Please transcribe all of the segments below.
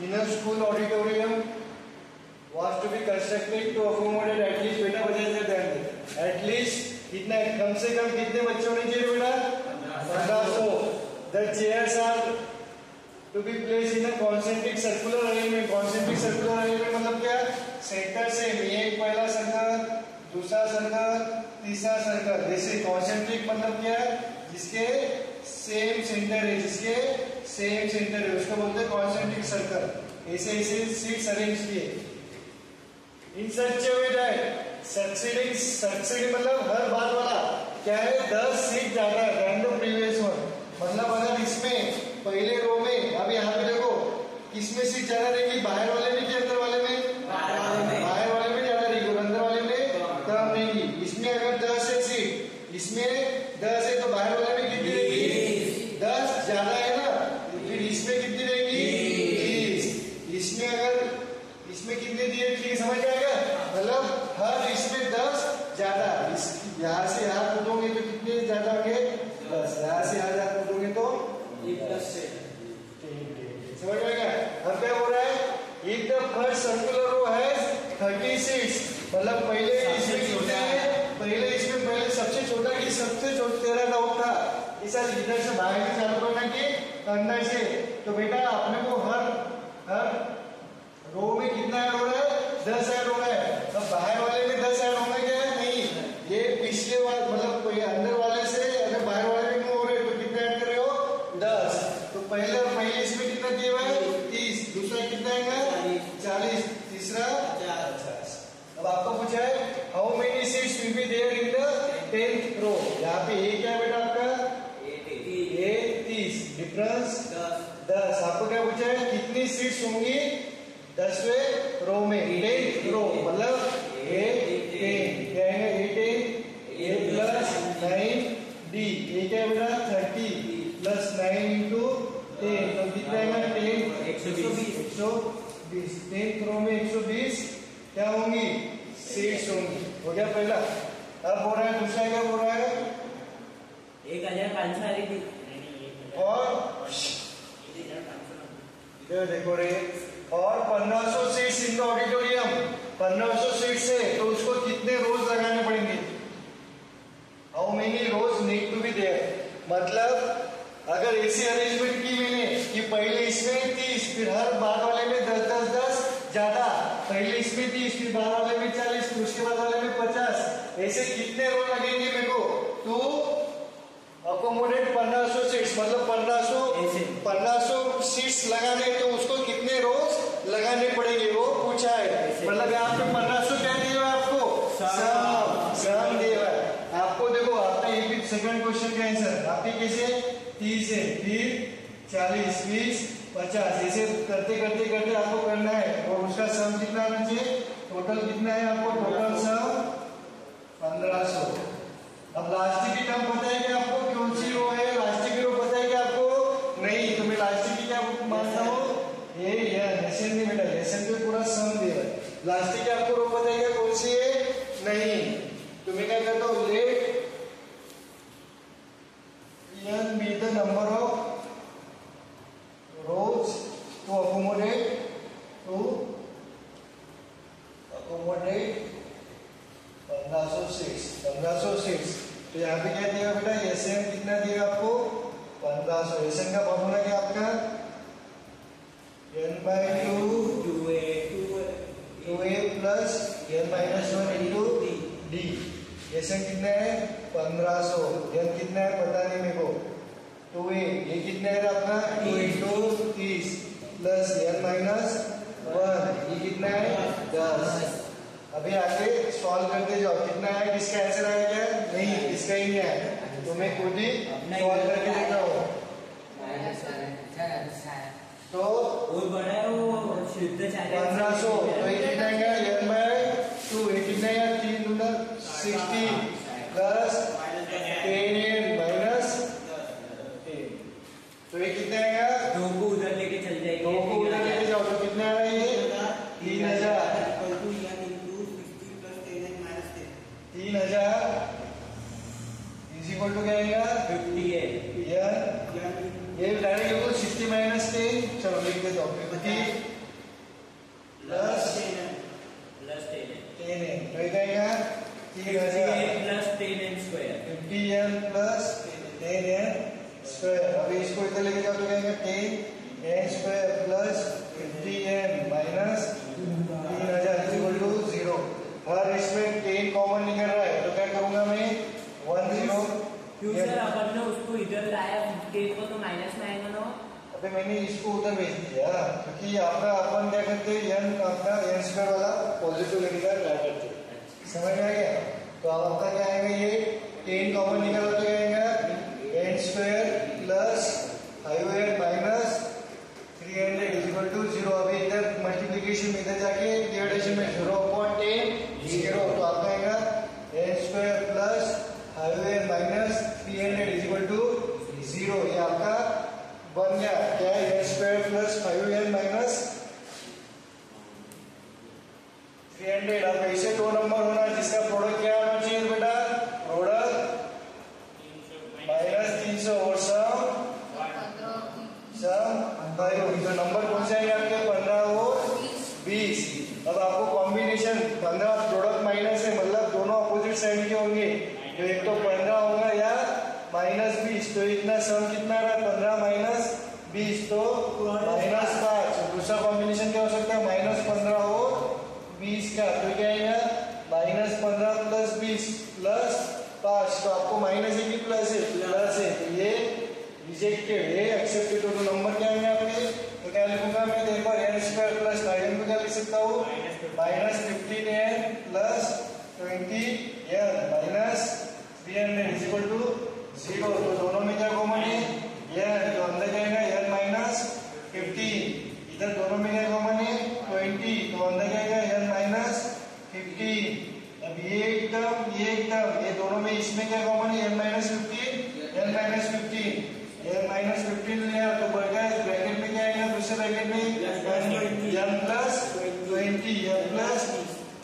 In a school auditorium was to be constructed to accommodate at least बेटा वजह से ध्यान दे at least कितना कम से कम कितने बच्चे होने चाहिए बेटा 1500 the chairs are to be placed in a concentric circular arrangement concentric circular arrangement मतलब क्या सेंटर से एक पहला सर्कल दूसरा सर्कल तीसरा सर्कल जैसे concentric मतलब क्या जिसके सेम सेंटर है जिसके सेम सेंटर है उसको बोलते हैं concentric circle ऐसे ऐसे सीट्स अरेंज किए इन सच वे दैट सक्सीडिंग मतलब हर बार वाला क्या है 10 सीट ज्यादा है देन द प्रीवियस वन मतलब अगर इसमें पहले रो में अब यहाँ पे देखो किसमें सीट ज्यादा रहेगी बाहर वाले में कि अंदर वाले में बाहर वाले में ज्यादा रहेगी और अंदर वाले में कम रहेगी इसमें अगर 10 है सीट इसमें 10 है तो बाहर वाले में कितनी रहेगी 10 ज्यादा है ना फिर इसमें कितनी रहेगी 20 इसमें अगर इसमें कितने दिए ठीक समझ आएगा मतलब हर इसमें 10 ज्यादा यहाँ से यहाँ कूदोगे तो कितने ज्यादा होंगे 10 यहाँ से यहाँ कूदोगे तो 10 से समझ आएगा अब क्या हो रहा है if the first circular row has 36 मतलब पहले इसमें कितने हैं पहले सबसे छोटा कि सबसे छोटा तेरा डाउट था इस इधर से बाहर से चालू करना कि अंदर से तो बेटा अपने को हर रो में कितना ऐड हो रहा है 10 ऐड हो रहा है तो बाहर वाले में 10 ऐड होना क्या है नहीं ये पिछले वाले मतलब अंदर वाले से अगर बाहर वाले में हो रहे तो कितना ऐड कर रहे हो 10 तो पहले इसमें कितना दिया हुआ है 30 दूसरा कितना आएगा 40 तीसरा 50 अब आपको पूछा है how many seats will be there in the 10th row यहाँ पे ये क्या बेटा आपका ये 30 डिफरेंस 10 आपको क्या पूछा है कितनी सीट्स होंगी 10वें रो में 10th रो मतलब ए 10 क्या है 18 ए प्लस 9 डी ये क्या बेटा 30 प्लस 9 इंटू 10 तो कितना है 10 120 10th रो में 120 क्या होंगी सीट्स होंगी हो गया पहला अब हो रहा है दूसरा क्या हो रहा है 1500 और इधर देखो रे और 1500 seats in the auditorium 1500 seats है तो उसको कितने रोज लगाने पड़ेंगे how many rows need to be there मतलब अगर ऐसी अरेंजमेंट की मैंने कि पहले इसमें 30 फिर हर बाद वाले में 10 ज्यादा पहले इसमें 30 फिर बाद वाले में 40 फिर उसके बाद वाले में 50 ऐसे कितने रोज लगेंगे मेरे को तो अकोमोडेट 1500 सीट्स मतलब 1500 सीट्स लगाने तो उसको कितने रोज लगाने पड़ेंगे वो पूछा है मतलब यहाँ पे 1500 क्या दिया हुआ आपको सम दिया हुआ है आपको देखो आपका ये सेकंड क्वेश्चन का आंसर आपके कैसे 30 है फिर 40 20 50 ऐसे करते करते करते आपको करना है और उसका सम कितना आना चाहिए टोटल कितना है आपको टोटल सम 1500 अब लास्टिक की टर्म पता है कि आपको कौन सी रो है लास्टिक की रो पता है कि आपको नहीं तो मैं लास्टिक की क्या मानता हूँ ये लेसन नहीं बेटा लेसन पे पूरा सम दिया है लास्टिक की आपको रो पता है क्या कौन सी है नहीं तो मैं क्या करता हूँ late n be the number of rows to accommodate 1506 तो यहाँ पे क्या दिया बेटा एसएन कितना दिया आपको 1500 एसएन का फॉर्मूला क्या आपका n by 2a plus n minus 1 into d SN कितना है 1500 n कितना है पता नहीं मेरे को 2a ये कितना है आपका 2 into 30 plus n minus 1 ये कितना है 10 अभी आगे सॉल्व करते जाओ कितना है किसका आंसर आया क्या नहीं इसका ही नहीं है तो मैं खुद ही सॉल्व करके देखता हूँ तो बहुत बड़ा है वो शुद्ध 1500 तो ये कितना है n by 2 ये कितना है 3 गुना 60 प्लस 10 माइनस 10 तो ये कितना है 2 को उधर लेके चल जाएगी 2 को उधर लेके जाओ तो कितना है ये 3000 3000 इज इक्वल टू क्या आएगा 58 ये डायरेक्ट 60 माइनस 10 चलो लिख देता हूँ 50 भेज दिया, क्योंकि आपका अपन क्या करते हैं n आपका n स्क्वायर वाला पॉजिटिव लेने का ट्राई करते हैं, समझ में आ गया? तो अब आपका क्या आएगा, ये 10 कॉमन निकालो तो क्या आएगा n square plus 5n minus 300 is equal to 0। अभी इधर मल्टीप्लिकेशन में इधर जाके डिवाइडेशन में 0 अपॉन 10 0, तो आपका आएगा n square plus 5n minus 300 is equal to 0। ये आपका बन गया क्या है, n square plus 5n minus 300। अब ऐसे दो नंबर होना जिसका प्रोडक्ट क्या होना चाहिए बेटा, प्रोडक्ट माइनस 300 और सम 5। तो नंबर कौन से आएंगे आपके, 15 और 20। अब आपको कॉम्बिनेशन 15 प्रोडक्ट माइनस है, मतलब दोनों अपोजिट साइड के होंगे, तो एक तो 15 होगा या माइनस 20, तो इतना सम कितना रहा, 15 माइनस 20 तो माइनस 5। दूसरा कॉम्बिनेशन क्या हो सकता है, माइनस 15 और 20 का, तो क्या आएगा माइनस 15 प्लस 20 प्लस 5, तो आपको माइनस है कि प्लस है, प्लस है, तो ये रिजेक्टेड है। एक्सेप्टेड, तो नंबर क्या आएंगे आपके, तो क्या लिखूंगा मैं, देखो n स्क्वायर प्लस 5n को क्या लिख सकता हूँ, minus 15n plus 20n minus 300 is equal to 0। तो दोनों में क्या कॉमन है, n, तो अंदर जाएगा n माइनस 15, इधर दोनों में क्या कॉमन है 20, तो अंदर जाएगा n माइनस 15। अब ये एकदम ये दोनों में इसमें क्या कॉमन है, n minus 15 n minus 15 n minus 15 लिया तो बढ़ गया, ब्रैकेट में क्या आएगा, दूसरे ब्रैकेट में n प्लस 20 n प्लस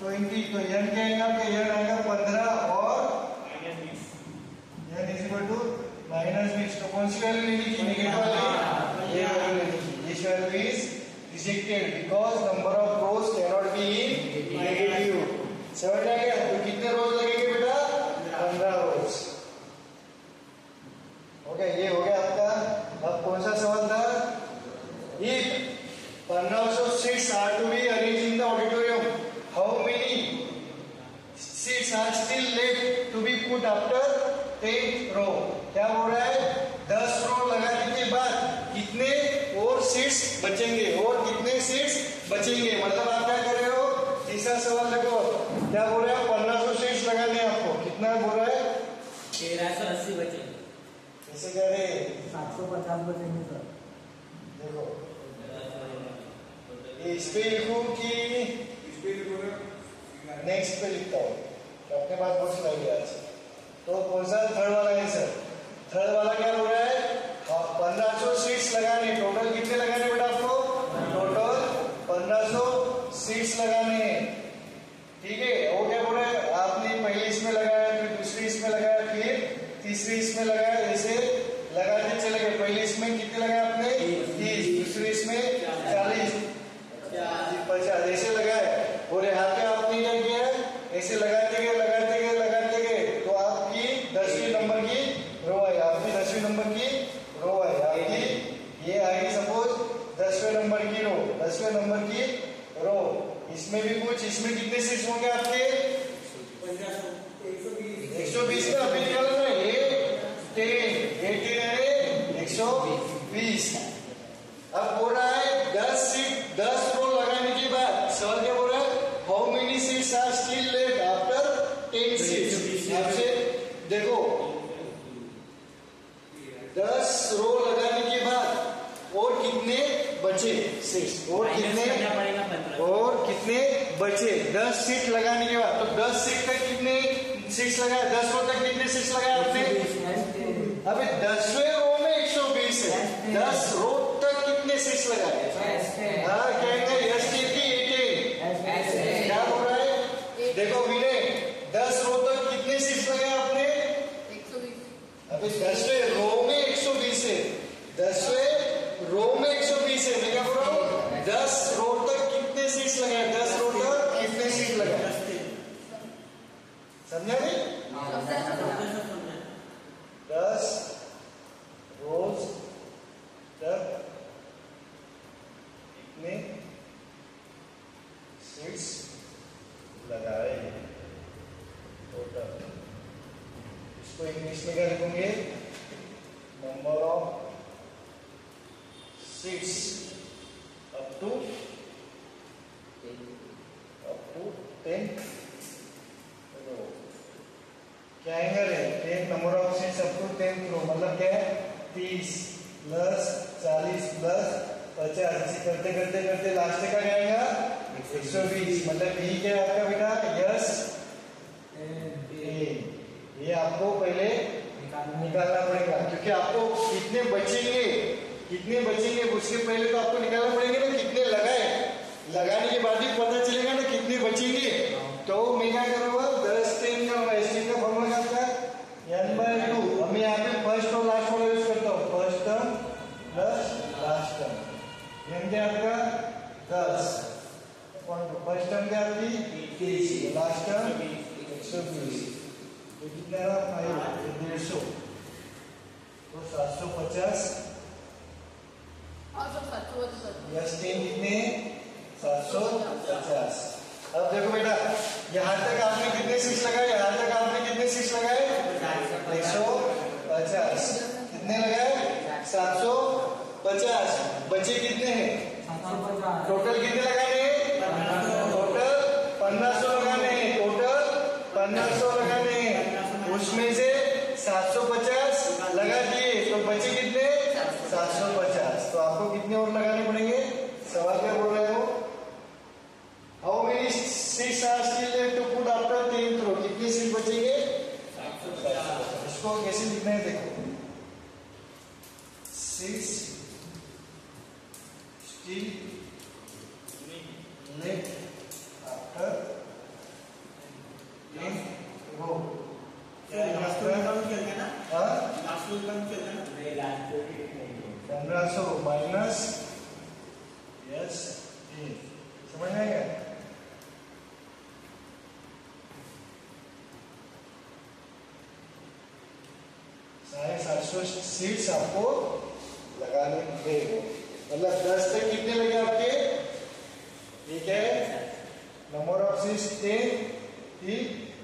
20, तो n क्या आएगा आपका, n आएगा 15 और n is equal to minus 20। तो कौन सी वैल्यू लेनी थी, नेगेटिव वाली, ये वैल्यू लेनी थी। This value is rejected because number of rose can not be in negative. समझ आ गया? तो कितने रोज लगेंगे बेटा, 15 रोज। ओके, ये हो गया आपका। अब कौन सा सवाल था, if 1500 seats are to be arranged in the auditorium, how many seats are still left to be put after 10th row. क्या बोल रहा है, 10 रो लगाने के बाद कितने और सीट्स बचेंगे, और कितने सीट्स बचेंगे, मतलब आप क्या कर रहे हो, तीसरा सवाल देखो क्या बोल रहा है, 1500 सीट्स लगाने आपको, कितना बोल रहा है, 1380 बचेंगे। कैसे कह रहे हैं, 750 बचेंगे सर। देखो ये इस पे लिखूं कि नेक्स्ट पे लिखता हूँ, तो अपने पास बहुत स्लाइड है आज। तो कौन सा थर्ड वाला है सर, थर्ड वाला क्या बोल रहा है, 1500 सीट्स लगाने, टोटल कितने लगाने बेटा आपको, टोटल 1500 सीट्स लगाने, ठीक है। वो क्या बोल रहा है, आपने पहले इसमें लगाया, फिर दूसरी इसमें लगाया, फिर तीसरी इसमें लगाया, ऐसे लगाते चले गए। पहले इसमें कितने लगाए आपने, 30, दूसरी इसमें 40, 50, ऐसे लगाए, और यहाँ पे आपने क्या किया, ऐसे लगाते गए लगाते गए लगाते गए, तो आपकी 10वीं नंबर की रो आई, आपकी 10वीं नंबर की रो आई, आपकी ये आई सपोज 10वें नंबर की रो, 10वें नंबर की रो, इसमें भी कुछ, इसमें कितने सीट्स होंगे आपके, 120 में अभी निकालो ना, ये 120। अब बोल रहा है 10 रो लगाने के बाद, सवाल क्या बोल रहा है, how many seats are still left after 10 seats. आपसे देखो 10 रो लगाने के बाद और कितने बचे सीट्स, और कितने बचे 10 सीट लगाने के बाद, तो 10 सीट तक कितने सीट्स लगाए, 10 रो तक कितने सीट्स लगाए आपने, अभी 10वें रो में 120 है, 10 रो तक कितने सीट्स लगाए, हाँ कहेंगे यस की 18। क्या बोल रहा है, देखो विनय 10 रो तक कितने सीट्स लगाए आपने, 120। अभी 10वें रो में 120 है, 10वें रो में 120 है, मैं क्या बोल रहा हूँ, 10 रो तक कितने सीट्स लगाए, 10 रो तक कितने सीट लगाए, समझा नहीं, 10 रोज तक कितने सीट्स लगाए टोटल। इसको इंग्लिश में क्या लिखोगे, number of seats 30 plus 40 plus 50, ऐसे करते करते करते लास्ट का क्या आएगा 120। मतलब बी क्या है आपका बेटा? यस ए। ये आपको पहले निकालना पड़ेगा, क्योंकि आपको कितने बचेंगे उसके पहले तो आपको निकालना पड़ेंगे ना कितने लगाए। लगाने के बाद ही पता चलेगा ना कितने बचेंगे। तो मैं क्या करूँगा 10 10 का एसटी का फॉर्मूला आपका n/2। अब मैं यहाँ पे फर्स्ट और लास्ट वाला यूज करता हूँ। First term plus last term, n क्या आपका 10, फर्स्ट टर्म क्या आपकी 30, लास्ट टर्म 120। तो कितना रहा 150, तो 750 यस 10 कितने 750। अब देखो बेटा यहाँ तक आपने कितने 6 लगाए, यहाँ तक आपने कितने 6 लगाए 150, कितने लगाए 750। बचे कितने हैं टोटल कितने लगाने हैं? टोटल 1500 लगाने हैं, टोटल 1500 लगाने हैं। उसमें से 750 लगा दिए तो बचे कितने 750। तो आपको कितने और लगाने पड़ेंगे? सवाल क्या बोल रहे हो? How many 6 are still left to put after 10th row? कितने 6 बचेंगे? इसको कैसे लिखना है देखो, 6 still left after 10th row. 1500 minus yes 3, समझ में आएगा? साढ़े 700 सीट्स आपको लगाने हैं। मतलब 10 तक कितने लगे आपके? ठीक है, नंबर ऑफ सीट्स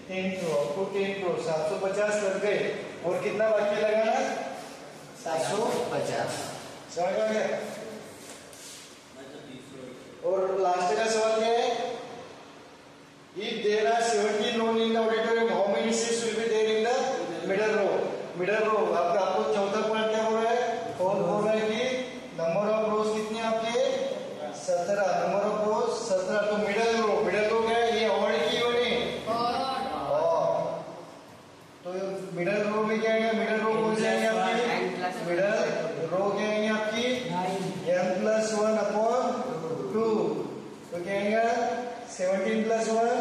10 रो, आपको 10 रो 750 लग गए। और कितना बाकी लगाना? 750। समझ में आ गया? और लास्ट का सवाल क्या है? If there are 17 rows in the auditorium, how many seats will be there in the middle row? Middle row आपको चौथा पॉइंट क्या हो रहा है? बोल रहा है कि नंबर ऑफ रोज कितने आपके 17, नंबर ऑफ रोज 17। तो मिडल रो क्या है? ये ऑड की बने तो मिडल रो में क्या है? मिडल रो हो जाएंगे आपकी मिडल रो क्या आएंगे आपकी n+1/2। तो क्या आएगा 17 + 1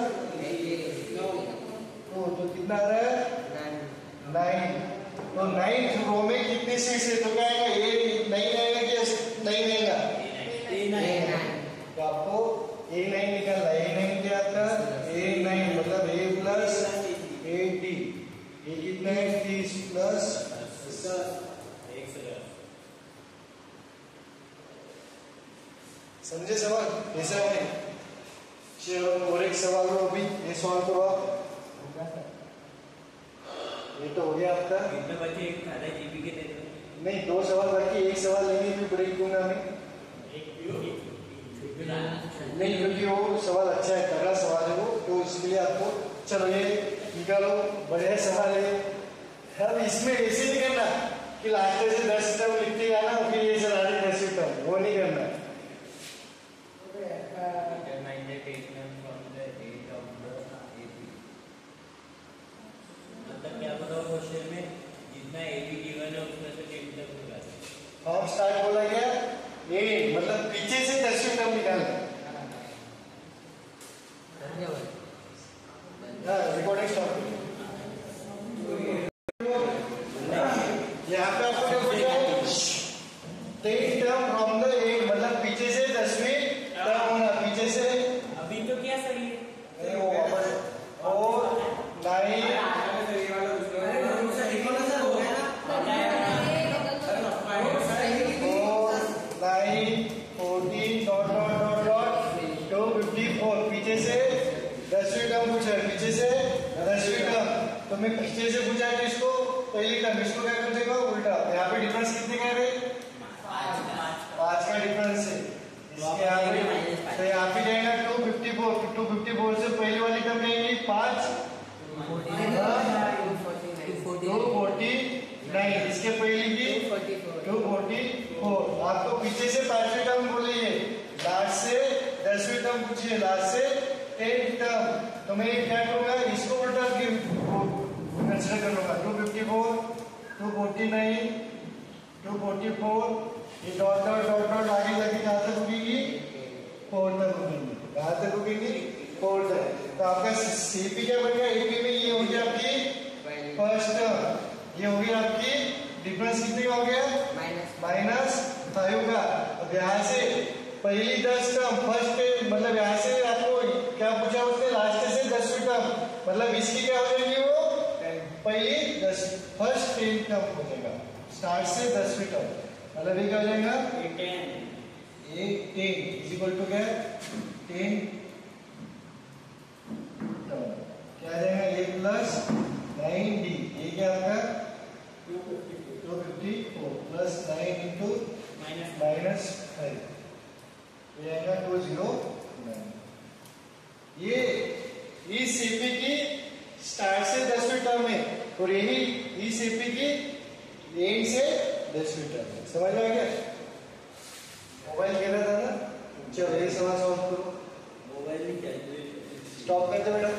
2, तो कितना आ रहा है 9। तो 9th रो में कितने सीट्स है? तो क्या आएगा? ये 9 आएगा कि नहीं आएगा? तो आपको A9 निकालना। A9 क्या आता है? A9 मतलब A + AD। ये कितना है 30 प्लस समझे सवाल? ऐसा है। चलो और एक सवाल लो, अभी ये सवाल करो आप। ये तो हो गया आपका। कितने बचे? एक खाना जीपी के दे दो। नहीं, 2 सवाल बाकी, एक सवाल लेने भी ब्रेक दूंगा मैं। नहीं, क्योंकि वो सवाल अच्छा है, तगड़ा सवाल है वो, तो इसके लिए आपको चलो ये निकालो, बढ़िया सवाल है। अब इसमें ऐसे नहीं करना कि लास्ट से 10 टर्म लिखते जाना फिर ये चला रही 10 टर्म, वो नहीं करना। क्वेश्चन में जितना एबी गिवन है उसमें से 10 तक होगा। फॉर्म स्टार्ट बोला गया ए, मतलब पीछे से 10 टर्म निकालना। Recording stop. यहाँ पे आपको क्या पूछा है? 10 टर्म फ्रॉम द एंड, मतलब पीछे से 10वीं टर्म होना, पीछे से। अभी तो क्या सही है? वो वापस और 9 पीछे से 10वीं टर्म पूछा है, पीछे से 10वीं टर्म। तो मैं पीछे से पूछा है इसको पहली टर्म, इसको क्या कर देगा उल्टा। यहाँ पे डिफरेंस कितने का है? 5 का डिफरेंस है। इसके यहाँ पे तो यहाँ पे जाएगा 254 से पहली वाली टर्म जाएगी 5 249, इसके पहली की 244। आपको पीछे से 5वीं टर्म बोलिए, लास्ट से 10वीं टर्म पूछिए, लास्ट से 10th टर्म। तो मैं क्या करूंगा, इसको उल्टा कंसीडर कर लूंगा। 254, 249, 244, ये डॉट डॉट डॉट डॉट आगे जाके कहां तक रुकेगी, 4 तक रुकेगी। कहां तक रुकेगी, 4 तक। तो आपका सीपी क्या बन गया, एपी में ये हो गया आपकी फर्स्ट टर्म, ये हो गई आपकी डिफरेंस कितने का हो गया, -5 का। अब यहाँ से पहली 10 टर्म फर्स्ट, मतलब यहाँ से आपको क्या पूछा उसने, लास्ट से 10वीं टर्म, मतलब इसकी क्या हो जाएगी, वो पहली 10 फर्स्ट 10 टर्म हो जाएगा, स्टार्ट से 10वीं टर्म, मतलब ये क्या हो जाएगा, ये 10 इज इक्वल टू क्या, 10 क्या आ जाएगा, ये प्लस 9d, ये क्या आपका 254 प्लस 9 इंटू -5, ये आएगा 209। ये इस सीपी की स्टार्ट से 10वीं टर्म है और यही इस सीपी की एंड से 10वीं टर्म है। समझ में आ गया, मोबाइल खेला था ना, चलो ये सवाल सॉल्व करो, मोबाइल में क्या स्टॉप कर दो बेटा।